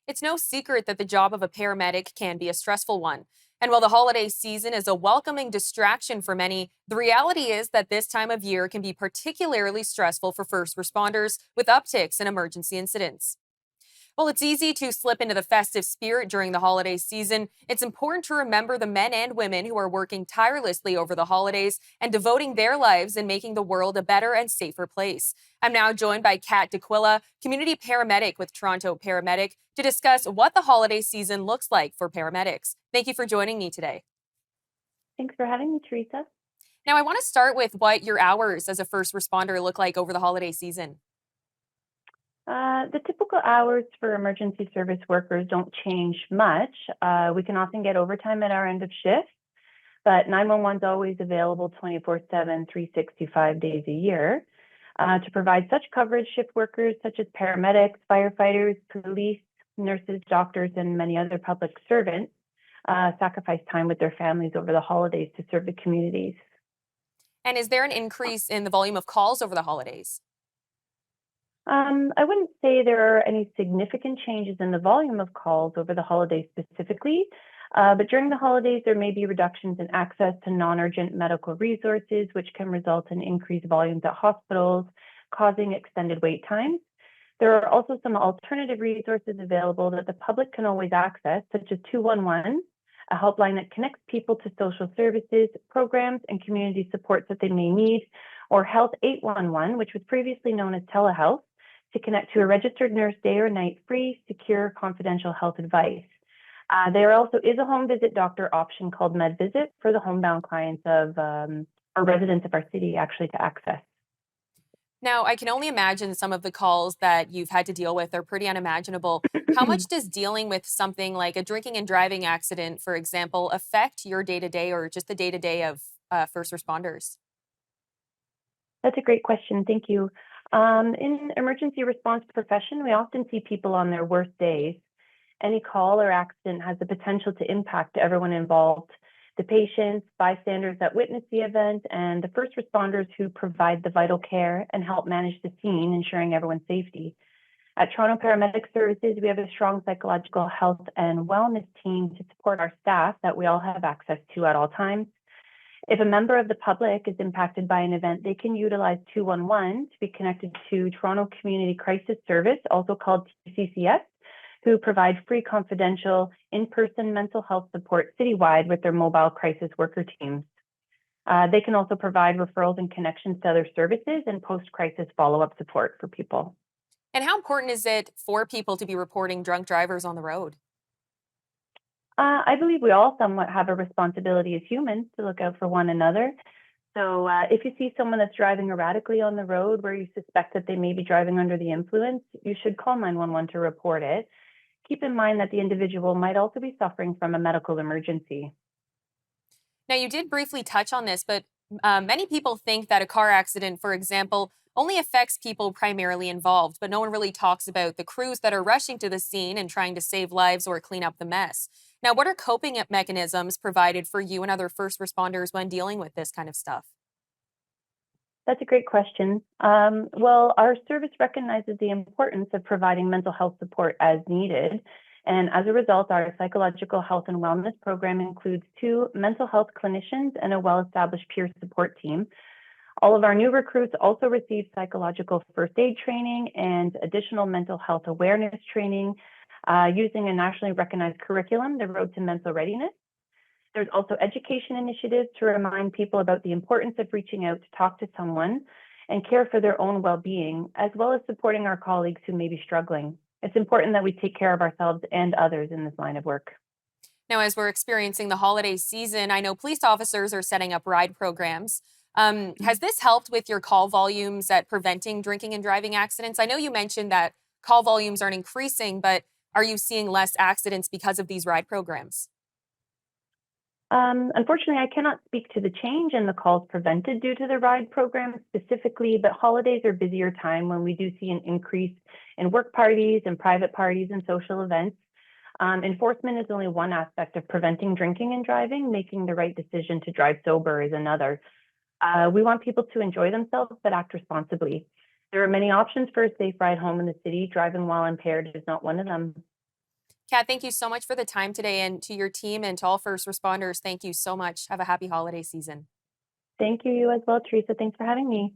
It's no secret that the job of a paramedic can be a stressful one. And while the holiday season is a welcoming distraction for many, the reality is that this time of year can be particularly stressful for first responders with upticks in emergency incidents. Well, it's easy to slip into the festive spirit during the holiday season. It's important to remember the men and women who are working tirelessly over the holidays and devoting their lives in making the world a better and safer place. I'm now joined by Kat DeQuilla, community paramedic with Toronto Paramedic, to discuss what the holiday season looks like for paramedics. Thank you for joining me today. Thanks for having me, Theresa. Now, I want to start with what your hours as a first responder look like over the holiday season. The typical hours for emergency service workers don't change much. We can often get overtime at our end of shift, but 911 is always available 24/7, 365 days a year. To provide such coverage, shift workers such as paramedics, firefighters, police, nurses, doctors, and many other public servants sacrifice time with their families over the holidays to serve the communities. And is there an increase in the volume of calls over the holidays? I wouldn't say there are any significant changes in the volume of calls over the holidays specifically, but during the holidays, there may be reductions in access to non-urgent medical resources, which can result in increased volumes at hospitals, causing extended wait times. There are also some alternative resources available that the public can always access, such as 211, a helpline that connects people to social services, programs, and community supports that they may need, or Health 811, which was previously known as telehealth, to connect to a registered nurse day or night, free, secure, confidential health advice. There also is a home visit doctor option called MedVisit for the homebound clients of or residents of our city actually to access. Now, I can only imagine some of the calls that you've had to deal with are pretty unimaginable. How much does dealing with something like a drinking and driving accident, for example, affect your day to day or just the day to day of first responders? That's a great question. Thank you. In emergency response profession, we often see people on their worst days. Any call or accident has the potential to impact everyone involved, the patients, bystanders that witness the event, and the first responders who provide the vital care and help manage the scene, ensuring everyone's safety. At Toronto Paramedic Services, we have a strong psychological health and wellness team to support our staff that we all have access to at all times. If a member of the public is impacted by an event, they can utilize 211 to be connected to Toronto Community Crisis Service, also called TCCS, who provide free confidential in-person mental health support citywide with their mobile crisis worker teams. They can also provide referrals and connections to other services and post-crisis follow-up support for people. And how important is it for people to be reporting drunk drivers on the road? I believe we all somewhat have a responsibility as humans to look out for one another. So if you see someone that's driving erratically on the road where you suspect that they may be driving under the influence, you should call 911 to report it. Keep in mind that the individual might also be suffering from a medical emergency. Now, you did briefly touch on this, but many people think that a car accident, for example, only affects people primarily involved, but no one really talks about the crews that are rushing to the scene and trying to save lives or clean up the mess. Now, what are coping mechanisms provided for you and other first responders when dealing with this kind of stuff? That's a great question. Well, our service recognizes the importance of providing mental health support as needed. And as a result, our psychological health and wellness program includes two mental health clinicians and a well-established peer support team. All of our new recruits also receive psychological first aid training and additional mental health awareness training using a nationally recognized curriculum, the Road to Mental Readiness. There's also education initiatives to remind people about the importance of reaching out to talk to someone and care for their own well-being, as well as supporting our colleagues who may be struggling. It's important that we take care of ourselves and others in this line of work. Now, as we're experiencing the holiday season, I know police officers are setting up ride programs. Has this helped with your call volumes at preventing drinking and driving accidents? I know you mentioned that call volumes aren't increasing, but are you seeing less accidents because of these ride programs? Unfortunately, I cannot speak to the change in the calls prevented due to the RIDE program specifically, but holidays are a busier time when we do see an increase in work parties and private parties and social events. Enforcement is only one aspect of preventing drinking and driving. Making the right decision to drive sober is another. We want people to enjoy themselves, but act responsibly. There are many options for a safe ride home in the city. Driving while impaired is not one of them. Kat, thank you so much for the time today, and to your team and to all first responders, thank you so much. Have a happy holiday season. Thank you, you as well, Teresa. Thanks for having me.